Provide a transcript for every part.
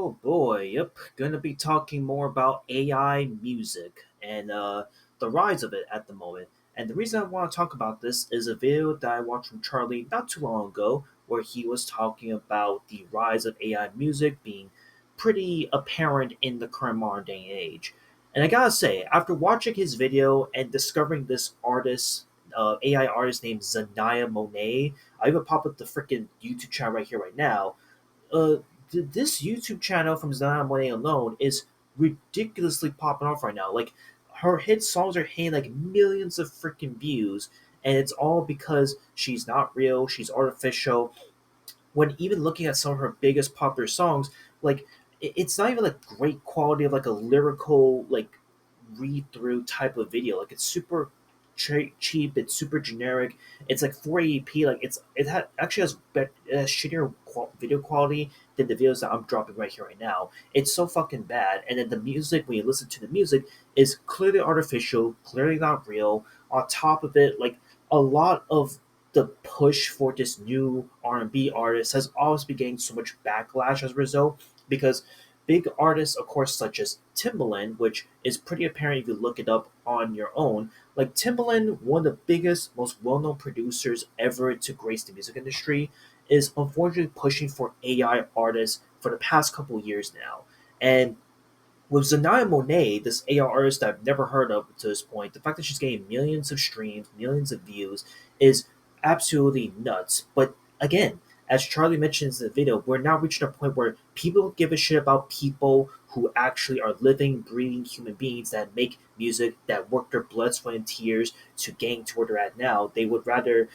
Oh boy, yep. Gonna be talking more about AI music and the rise of it at the moment. And the reason I want to talk about this is a video that I watched from Charlie not too long ago, where he was talking about the rise of AI music being pretty apparent in the current modern day and age. And I gotta say, after watching his video and discovering this artist, AI artist named Xania Monet, I even pop up the freaking YouTube channel right here, right now. uh, this YouTube channel from Xania Monet alone is ridiculously popping off right now. Like her hit songs are hitting like millions of freaking views, and it's all because she's not real. She's artificial. When even looking at some of her biggest popular songs, like it's not even like great quality of like a lyrical like read through type of video. Like it's super cheap. It's super generic. It's like 480p. Like actually has shittier video quality than the videos that I'm dropping right here right now. It's so fucking bad. And then the music, when you listen to the music, is clearly artificial, clearly not real. On top of it, like a lot of the push for this new R&B artist has always been getting so much backlash as a result because big artists, of course, such as Timbaland, which is pretty apparent if you look it up on your own. Like Timbaland, one of the biggest, most well-known producers ever to grace the music industry, is unfortunately pushing for AI artists for the past couple of years now. And with Xania Monet, this AR artist that I've never heard of to this point, the fact that she's getting millions of streams, millions of views is absolutely nuts. But again, as Charlie mentions in the video, we're now reaching a point where people don't give a shit about people who actually are living, breathing human beings that make music, that work their blood, sweat, and tears to gain to where they're at now. They would rather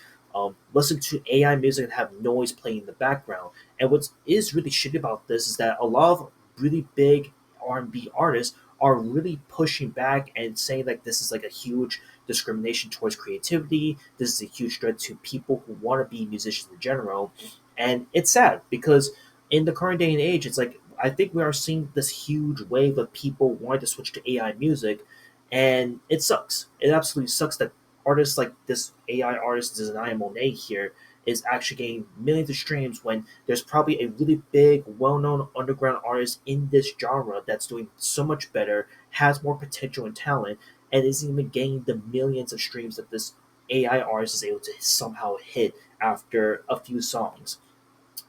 listen to AI music and have noise playing in the background. And what is really shitty about this is that a lot of really big R&B artists are really pushing back and saying like this is like a huge discrimination towards creativity. This is a huge threat to people who want to be musicians in general, and it's sad because in the current day and age, it's like I think we are seeing this huge wave of people wanting to switch to AI music, and it sucks. It absolutely sucks that artists like this AI artist Design Monet here is actually getting millions of streams when there's probably a really big, well-known underground artist in this genre that's doing so much better, has more potential and talent, and isn't even getting the millions of streams that this AI artist is able to somehow hit after a few songs.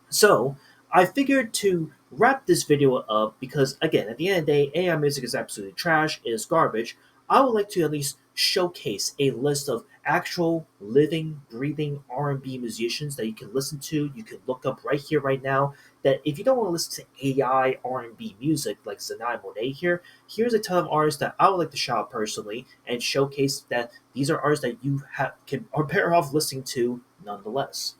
So I figured to wrap this video up because again, at the end of the day, AI music is absolutely trash, it is garbage. I would like to at least showcase a list of actual living, breathing R&B musicians that you can listen to, you can look up right here, right now. That if you don't want to listen to AI R&B music like Xania Monet here, here's a ton of artists that I would like to shout out personally and showcase that these are artists that you are better off listening to nonetheless.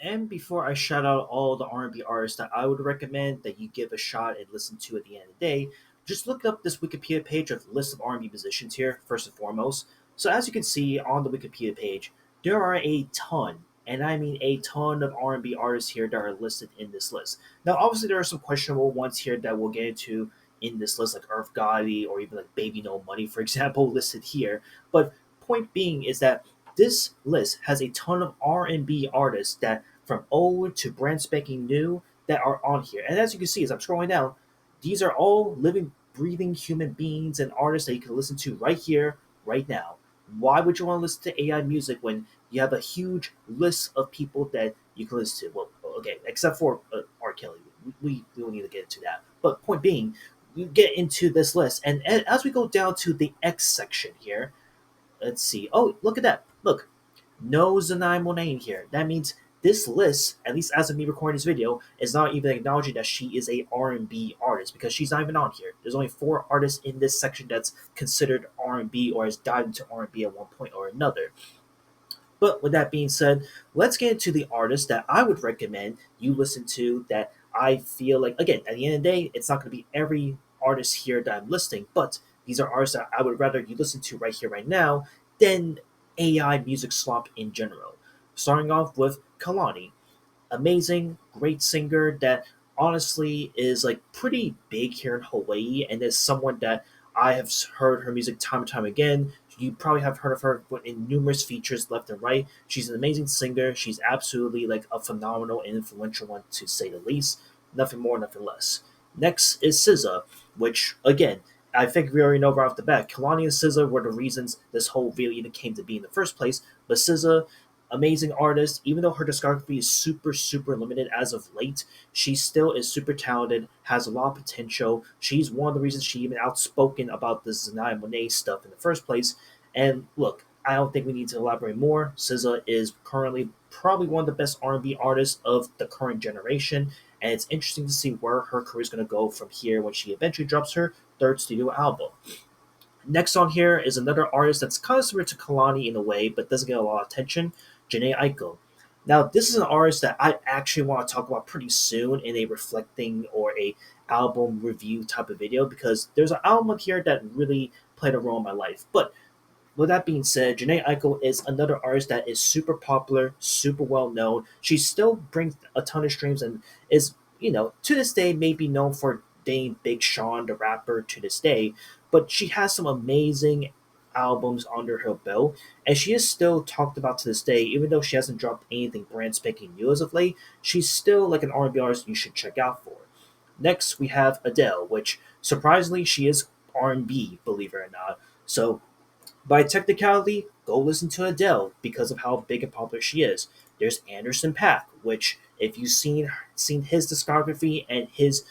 And before I shout out all the R&B artists that I would recommend that you give a shot and listen to at the end of the day, just look up this Wikipedia page of list of R&B musicians here first and foremost. So as you can see on the Wikipedia page, there are a ton, and I mean a ton of R&B artists here that are listed in this list. Now, obviously, there are some questionable ones here that we'll get into in this list, like Earth Gotti or even like Baby No Money, for example, listed here. But point being is that this list has a ton of R&B artists that from old to brand spanking new that are on here. And as you can see, as I'm scrolling down, these are all living, breathing human beings and artists that you can listen to right here, right now. Why would you want to listen to AI music when you have a huge list of people that you can listen to? Well, okay, except for R. Kelly. We don't need to get into that. But point being, you get into this list, and as we go down to the X section here, let's see. Oh, look at that. Look, no Zanai Monet here. That means this list, at least as of me recording this video, is not even acknowledging that she is a R&B artist because she's not even on here. There's only 4 artists in this section that's considered R&B or has dived into R&B at one point or another. But with that being said, let's get into the artists that I would recommend you listen to that I feel like, again, at the end of the day, it's not going to be every artist here that I'm listing, but these are artists that I would rather you listen to right here, right now, than AI music slop in general. Starting off with Kalani, amazing, great singer that honestly is like pretty big here in Hawaii and is someone that I have heard her music time and time again. You probably have heard of her in numerous features left and right. She's an amazing singer. She's absolutely like a phenomenal and influential one to say the least. Nothing more, nothing less. Next is SZA, which again I think we already know right off the bat. Kalani and SZA were the reasons this whole video even came to be in the first place. But SZA, amazing artist, even though her discography is super limited as of late, she still is super talented, has a lot of potential. She's one of the reasons she even outspoken about the Xania Monet stuff in the first place. And look, I don't think we need to elaborate more. SZA is currently probably one of the best R&B artists of the current generation, and it's interesting to see where her career is going to go from here when she eventually drops her third studio album. Next on here is another artist that's kind of similar to Kalani in a way, but doesn't get a lot of attention, Janae Aiko. Now, this is an artist that I actually want to talk about pretty soon in a reflecting or a album review type of video because there's an album here that really played a role in my life. But with that being said, Janae Aiko is another artist that is super popular, super well known. She still brings a ton of streams and is, to this day, maybe known for dating Big Sean, the rapper, to this day. But she has some amazing albums under her belt, and she is still talked about to this day, even though she hasn't dropped anything brand spanking new as of late. She's still like an R&B artist you should check out for. Next, we have Adele, which surprisingly she is R&B, believe it or not. So by technicality, go listen to Adele because of how big and popular she is. There's Anderson .Paak, which if you've seen his discography and his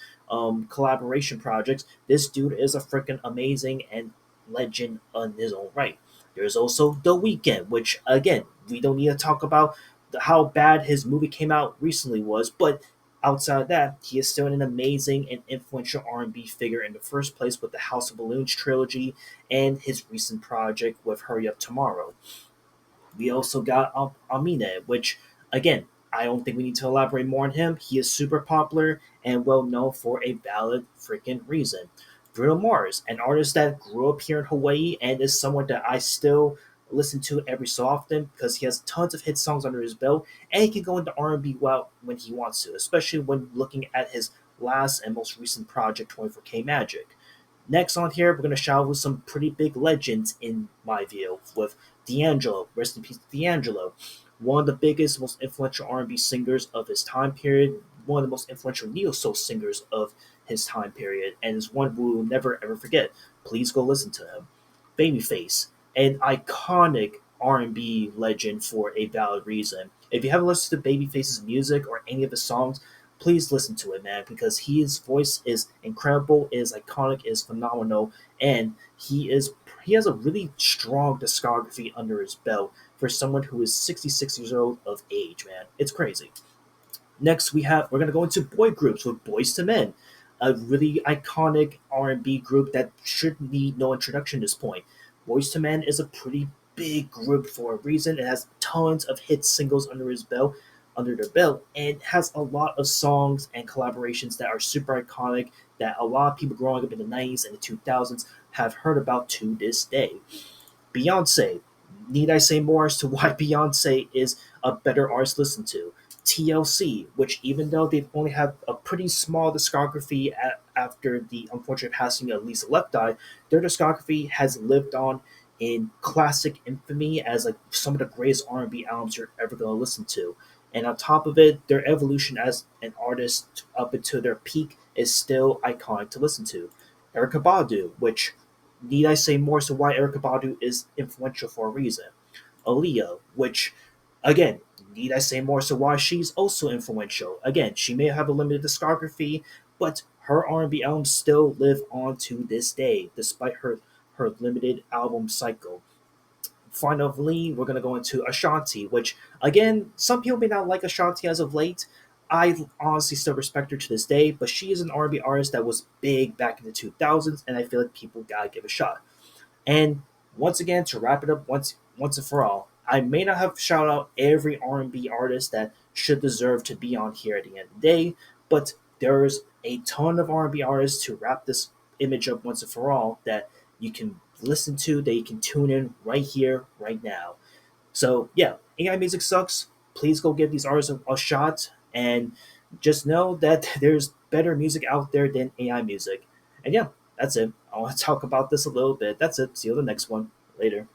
collaboration projects, this dude is a freaking amazing and legend on his own right. There's also The Weeknd, which again we don't need to talk about how bad his movie came out recently was, but outside of that, he is still an amazing and influential R&B figure in the first place with the House of Balloons trilogy and his recent project with Hurry Up Tomorrow. We also got Amine, which, again, I don't think we need to elaborate more on him. He is super popular and well known for a valid freaking reason. Bruno Mars, an artist that grew up here in Hawaii and is someone that I still listen to every so often because he has tons of hit songs under his belt and he can go into R&B well when he wants to, especially when looking at his last and most recent project, 24K Magic. Next on here, we're going to shout out with some pretty big legends in my view with D'Angelo. Rest in peace, D'Angelo. One of the biggest, most influential R&B singers of his time period. One of the most influential neo soul singers of his time period, and is one we will never ever forget. Please go listen to him. Babyface, an iconic R&B legend for a valid reason. If you haven't listened to Babyface's music or any of his songs, please listen to it, man, because his voice is incredible, is iconic, is phenomenal, and he has a really strong discography under his belt for someone who is 66 years old of age, man. It's crazy. Next, we're gonna go into boy groups with Boys to Men, a really iconic R&B group that should need no introduction at this point. Boys to Men is a pretty big group for a reason. It has tons of hit singles under their belt, and has a lot of songs and collaborations that are super iconic that a lot of people growing up in the 90s and the 2000s have heard about to this day. Beyonce. Need I say more as to why Beyonce is a better artist to listen to? TLC, which even though they've only had a pretty small discography after the unfortunate passing of Lisa Left Eye, their discography has lived on in classic infamy as like some of the greatest R&B albums you're ever going to listen to. And on top of it, their evolution as an artist up until their peak is still iconic to listen to. Erica Badu, which need I say more as to why Erica Badu is influential for a reason? Aaliyah, which, again, need I say more as to why she's also influential? Again, she may have a limited discography, but her R&B albums still live on to this day, despite her limited album cycle. Finally, we're going to go into Ashanti, which, again, some people may not like Ashanti as of late. I honestly still respect her to this day, but she is an R&B artist that was big back in the 2000s, and I feel like people gotta give a shot. And once again, to wrap it up once and for all, I may not have shout out every R&B artist that should deserve to be on here at the end of the day, but there's a ton of R&B artists to wrap this image up once and for all that you can listen to, that you can tune in right here, right now. So yeah, AI music sucks. Please go give these artists a shot, and just know that there's better music out there than AI music. And yeah, that's it. I want to talk about this a little bit. That's it. See you on the next one. Later.